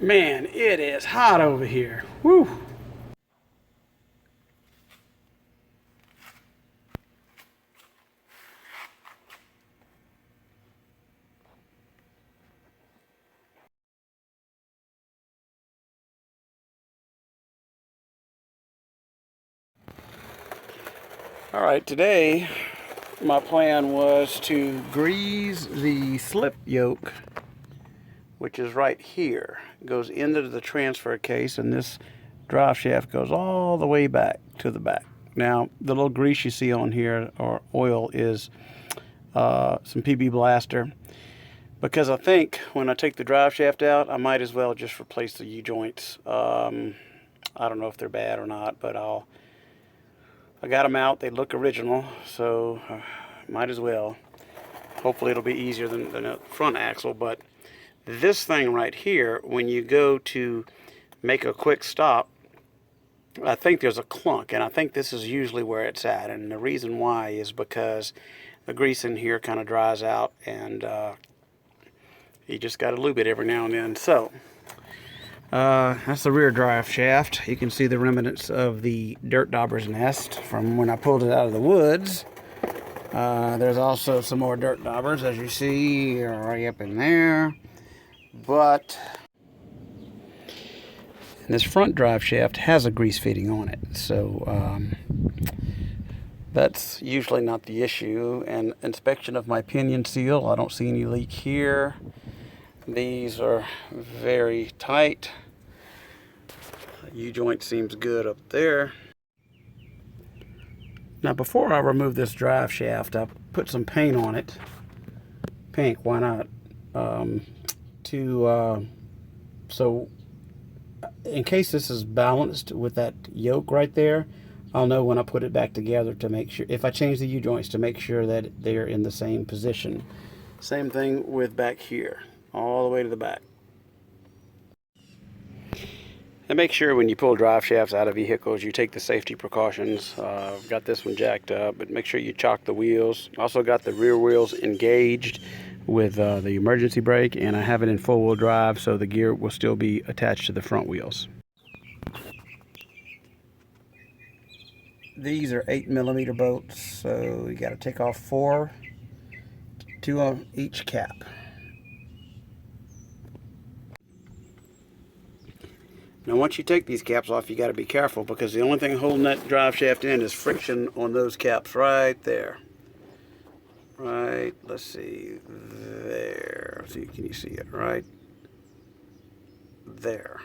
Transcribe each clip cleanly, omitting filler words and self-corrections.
Man, it is hot over here. Woo! All right, today my plan was to grease the slip yoke, which is right here. It goes into the transfer case, and this drive shaft goes all the way back to the back. Now, the little grease you see on here, or oil, is some PB Blaster, because I think when I take the drive shaft out, I might as well just replace the U-joints. I don't know if they're bad or not, but I got them out. They look original, so might as well. Hopefully it'll be easier than the front axle. But this thing right here, when you go to make a quick stop, I think there's a clunk, and I think this is usually where it's at. And the reason why is because the grease in here kind of dries out, and you just got to lube it every now and then. So that's the rear drive shaft. You can see the remnants of the dirt dauber's nest from when I pulled it out of the woods. There's also some more dirt daubers, as you see, right up in there. But this front drive shaft has a grease fitting on it, so that's usually not the issue. And inspection of my pinion seal, I don't see any leak here. These are very tight. U-joint seems good up there. Now, before I remove this drive shaft, I put some paint on it. Pink, why not? So in case this is balanced with that yoke right there, I'll know when I put it back together to make sure, if I change the U-joints, to make sure that they're in the same position. Same thing with back here, all the way to the back. And make sure when you pull drive shafts out of vehicles, you take the safety precautions. I've got this one jacked up, but make sure you chock the wheels. Also got the rear wheels engaged with the emergency brake, and I have it in four-wheel drive, so the gear will still be attached to the front wheels. These are 8mm bolts, so you got to take off 4, 2 on each cap. Now, once you take these caps off, you got to be careful, because the only thing holding that drive shaft in is friction on those caps right there. Right, let's see, there. See, can you see it? Right there.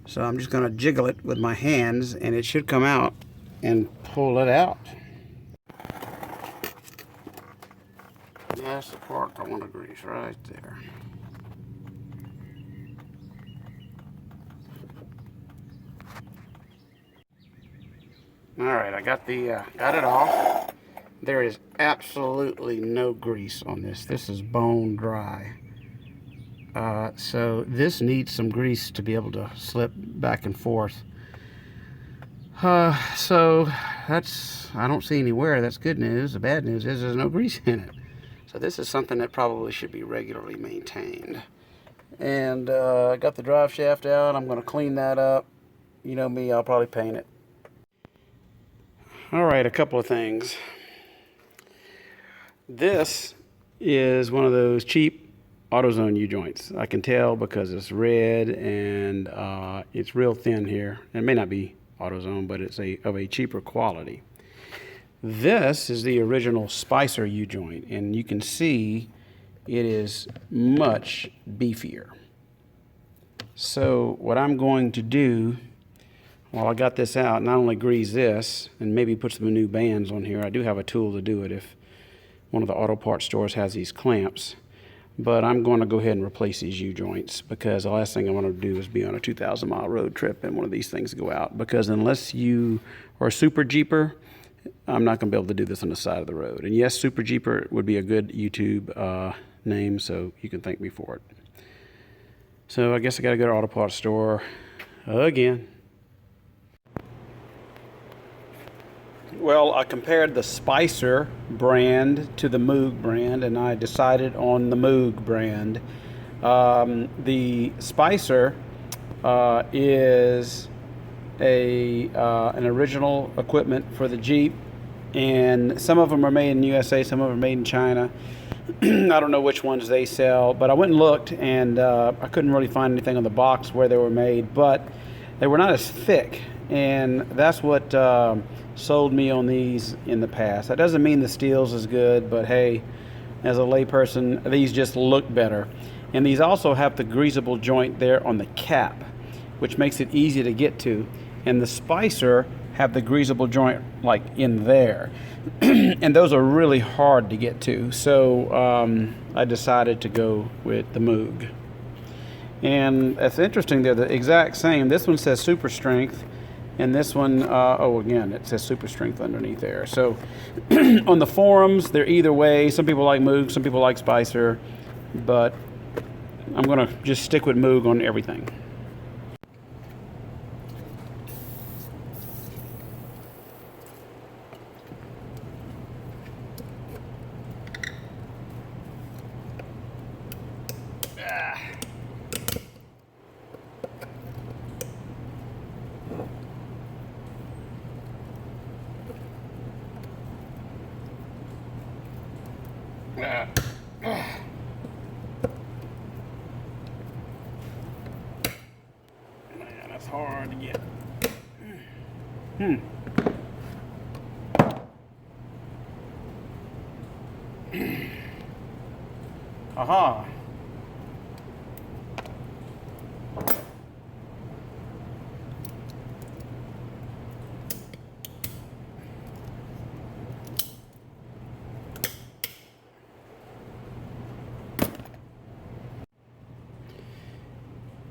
So I'm just going to jiggle it with my hands, and it should come out and pull it out. That's the part I want to grease right there. All right, I got it off. There is absolutely no grease on this. This is bone dry. So this needs some grease to be able to slip back and forth. So that's, I don't see anywhere. That's good news. The bad news is there's no grease in it. So this is something that probably should be regularly maintained. And I got the drive shaft out. I'm going to clean that up. You know me, I'll probably paint it. All right, a couple of things. This is one of those cheap Autozone U-joints. I can tell because it's red and it's real thin here. It may not be Autozone, but it's of a cheaper quality. This is the original Spicer U-joint, and you can see it is much beefier. So what I'm going to do, while I got this out, not only grease this and maybe put some new bands on here. I do have a tool to do it if one of the auto parts stores has these clamps. But I'm going to go ahead and replace these U-joints, because the last thing I want to do is be on a 2,000-mile road trip and one of these things go out. Because unless you are a Super Jeeper, I'm not going to be able to do this on the side of the road. And yes, Super Jeeper would be a good YouTube name, so you can thank me for it. So I guess I got to go to auto parts store again. Well, I compared the Spicer brand to the Moog brand, and I decided on the Moog brand. The Spicer is an original equipment for the Jeep, and some of them are made in the USA, some of them are made in China. I don't know which ones they sell, but I went and looked, and I couldn't really find anything on the box where they were made, but they were not as thick, and that's what sold me on these in the past. That doesn't mean the steel's is good, but hey, as a layperson, these just look better. And these also have the greasable joint there on the cap, which makes it easy to get to. And the Spicer have the greasable joint like in there. And those are really hard to get to. So I decided to go with the Moog. And it's interesting, they're the exact same. This one says super strength, and this one, oh, again, it says super strength underneath there. So on the forums, they're either way. Some people like Moog, some people like Spicer, but I'm going to just stick with Moog on everything. Man, that's hard to get. Aha.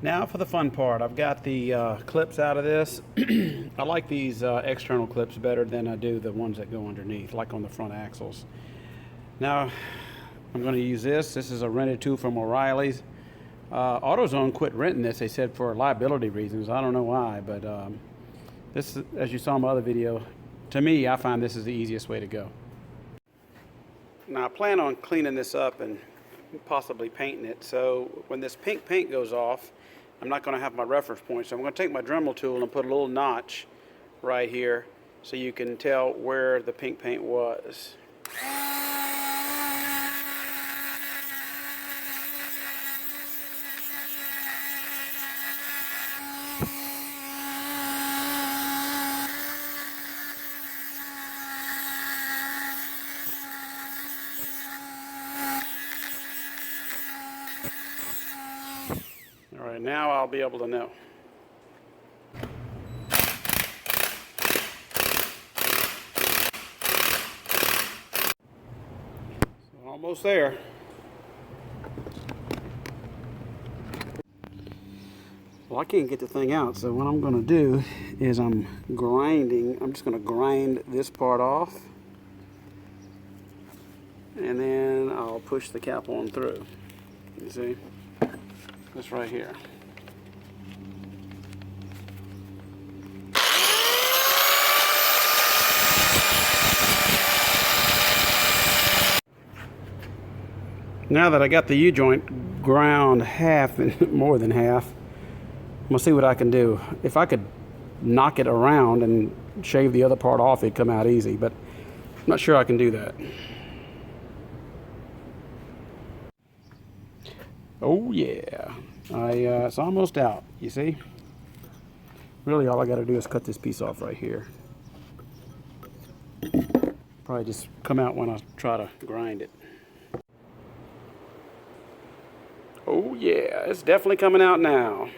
Now for the fun part. I've got the clips out of this. I like these external clips better than I do the ones that go underneath, like on the front axles. Now I'm going to use this. This is a rented tool from O'Reilly's. Autozone quit renting this, they said, for liability reasons. I don't know why, but this, as you saw in my other video, to me, I find this is the easiest way to go. Now I plan on cleaning this up and possibly painting it. So when this pink paint goes off, I'm not going to have my reference point. So I'm going to take my Dremel tool and put a little notch right here so you can tell where the pink paint was. All right, now I'll be able to know. So almost there. Well, I can't get the thing out, so what I'm going to do is I'm just going to grind this part off, and then I'll push the cap on through. You see? This right here. Now that I got the U-joint ground half and more than half, I'm gonna see what I can do. If I could knock it around and shave the other part off, it'd come out easy, but I'm not sure I can do that. Oh yeah, it's almost out, you see? Really all I gotta do is cut this piece off right here. Probably just come out when I try to grind it. Oh yeah, it's definitely coming out now.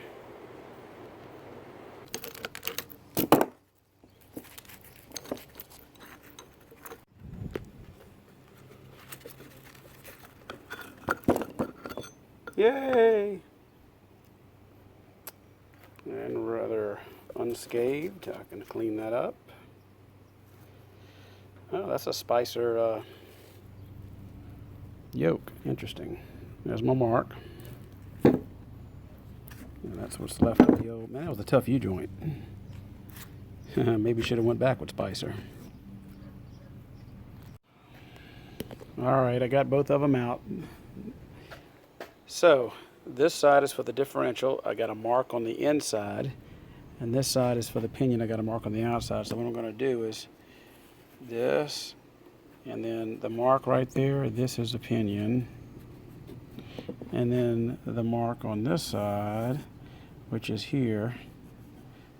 Yay! And rather unscathed. I can clean that up. Oh, that's a Spicer yoke. Interesting. There's my mark. And that's what's left of the old. Man, that was a tough U-joint. Maybe should have went back with Spicer. All right, I got both of them out. So this side is for the differential. I got a mark on the inside, and this side is for the pinion. I got a mark on the outside. So what I'm going to do is this, and then the mark right there, this is the pinion, and then the mark on this side, which is here,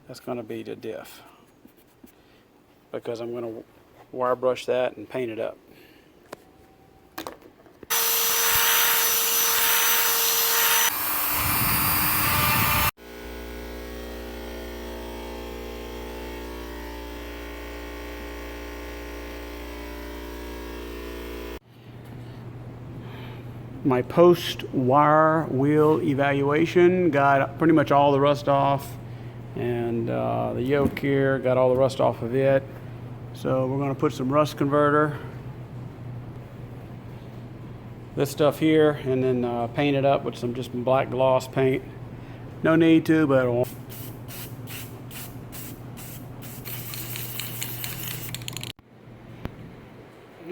that's going to be the diff, because I'm going to wire brush that and paint it up. My post wire wheel evaluation got pretty much all the rust off, and the yoke here got all the rust off of it. So we're going to put some rust converter, this stuff here, and then paint it up with some just black gloss paint. No need to, but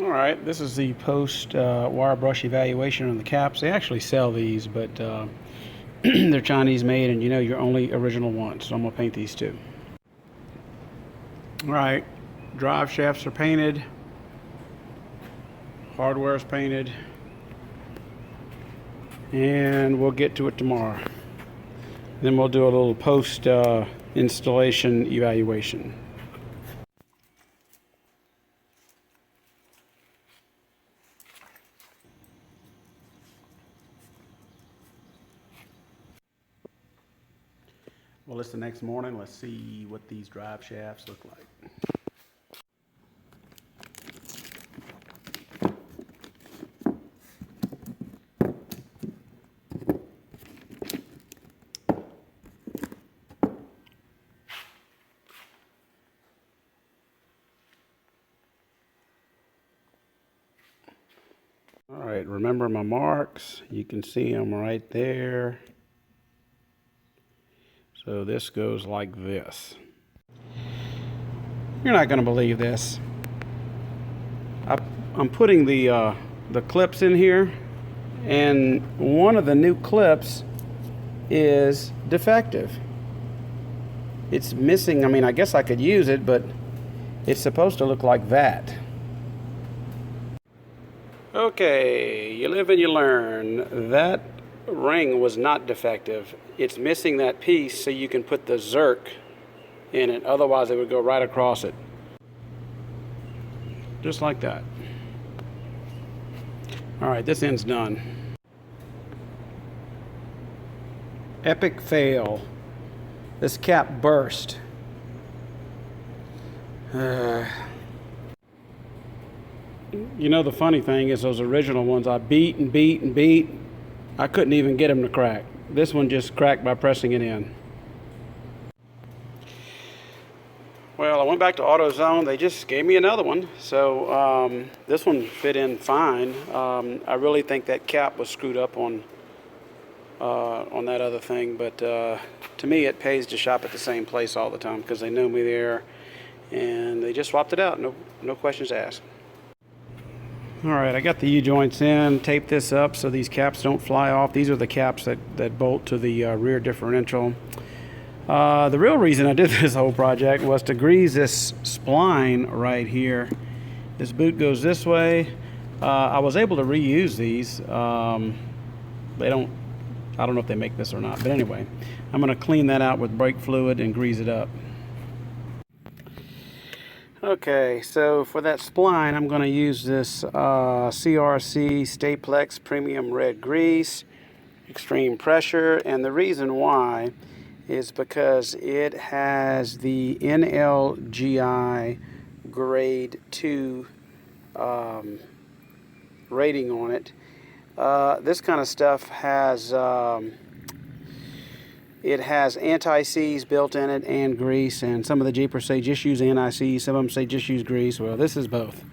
alright, this is the post wire brush evaluation on the caps. They actually sell these, but they're Chinese made, and you know your only original one, so I'm going to paint these too. Alright, drive shafts are painted, hardware is painted, and we'll get to it tomorrow. Then we'll do a little post installation evaluation. Well, it's the next morning. Let's see what these drive shafts look like. All right, remember my marks. You can see them right there. So this goes like this. You're not going to believe this. I'm putting the clips in here, and one of the new clips is defective. It's missing. I mean, I guess I could use it, but it's supposed to look like that. Okay, you live and you learn. That ring was not defective. It's missing that piece so you can put the Zerk in it, otherwise it would go right across it. Just like that. Alright, this end's done. Epic fail. This cap burst. You know, the funny thing is those original ones I beat and beat and beat, I couldn't even get them to crack. This one just cracked by pressing it in. Well, I went back to Autozone. They just gave me another one. So this one fit in fine. I really think that cap was screwed up on that other thing. But to me, it pays to shop at the same place all the time because they know me there. And they just swapped it out. No questions asked. Alright, I got the U-joints in, taped this up so these caps don't fly off. These are the caps that bolt to the rear differential. The real reason I did this whole project was to grease this spline right here. This boot goes this way. I was able to reuse these. I don't know if they make this or not, but anyway, I'm going to clean that out with brake fluid and grease it up. Okay, so for that spline, I'm going to use this CRC Staplex Premium Red Grease, extreme pressure, and the reason why is because it has the NLGI grade 2 rating on it. This kind of stuff has it has anti-seize built in it and grease, and some of the Jeepers say just use anti-seize, some of them say just use grease. Well, this is both.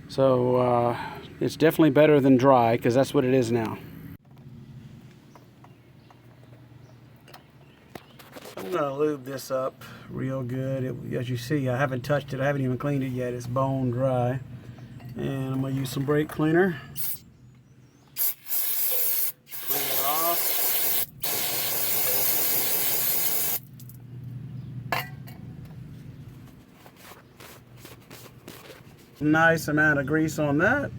So it's definitely better than dry, because that's what it is now. I'm going to lube this up real good. As you see, I haven't touched it. I haven't even cleaned it yet. It's bone dry. And I'm going to use some brake cleaner. Clean it off. Nice amount of grease on that.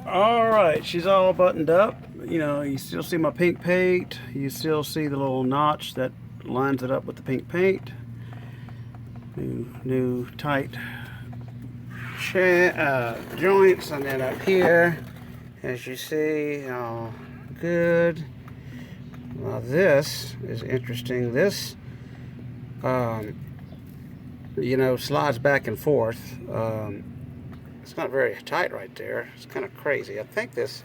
All right, she's all buttoned up. You know, you still see my pink paint. You still see the little notch that lines it up with the pink paint. New tight joints, and then up here, as you see, all good. Now this is interesting. This, you know, slides back and forth. It's not very tight right there. It's kind of crazy. I think this is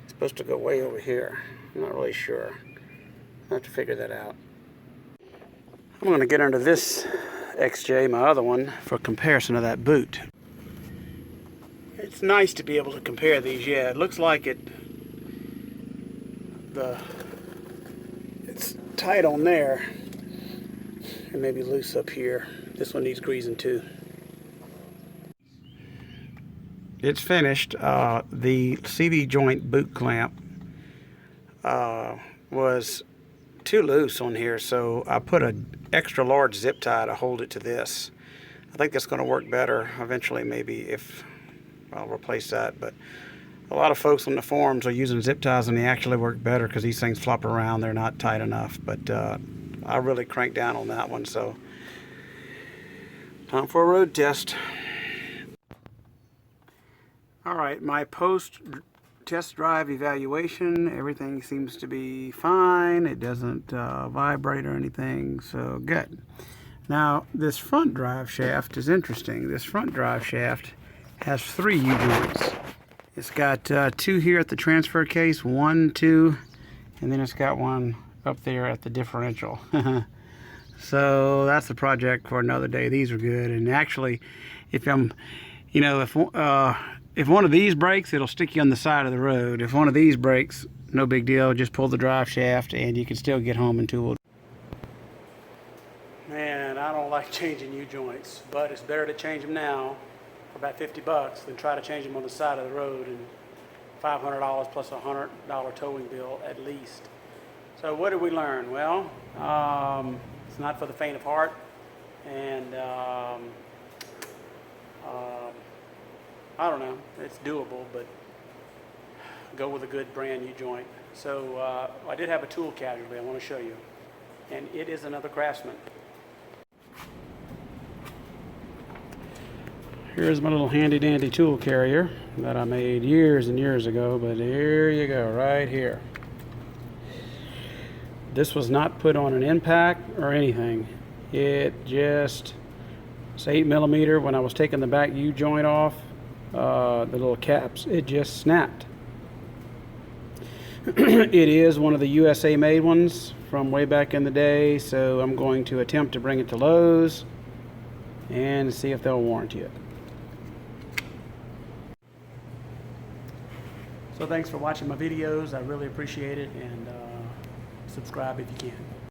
supposed to go way over here. I'm not really sure. I'll have to figure that out. I'm going to get under this XJ, my other one, for comparison of that boot. It's nice to be able to compare these. Yeah, it looks like it's tight on there and maybe loose up here. This one needs greasing too. It's finished. The CV joint boot clamp was too loose on here, so I put an extra large zip tie to hold it to this. I think that's going to work better eventually, maybe, if I'll replace that. But a lot of folks on the forums are using zip ties, and they actually work better because these things flop around. They're not tight enough. But I really cranked down on that one, so time for a road test. All right, my post-test drive evaluation, everything seems to be fine. It doesn't vibrate or anything, so good. Now, this front drive shaft is interesting. This front drive shaft has 3 U-joints. It's got 2 here at the transfer case, 1, 2, and then it's got one up there at the differential. So that's a project for another day. These are good, and actually, if I'm, you know, if one of these breaks, it'll stick you on the side of the road. If one of these breaks, no big deal. Just pull the drive shaft and you can still get home and tool. Man, I don't like changing U-joints, but it's better to change them now for about 50 bucks than try to change them on the side of the road and $500 plus a $100 towing bill at least. So what did we learn? Well, it's not for the faint of heart, and I don't know, it's doable, but go with a good brand new joint. So I did have a tool casualty I want to show you, and it is another Craftsman. Here's my little handy dandy tool carrier that I made years and years ago, but here you go, right here. This was not put on an impact or anything. It just, it's 8mm. When I was taking the back U-joint off, the little caps, it just snapped. It is one of the USA made ones from way back in the day, so I'm going to attempt to bring it to Lowe's and see if they'll warranty it. So thanks for watching my videos. I really appreciate it, and subscribe if you can.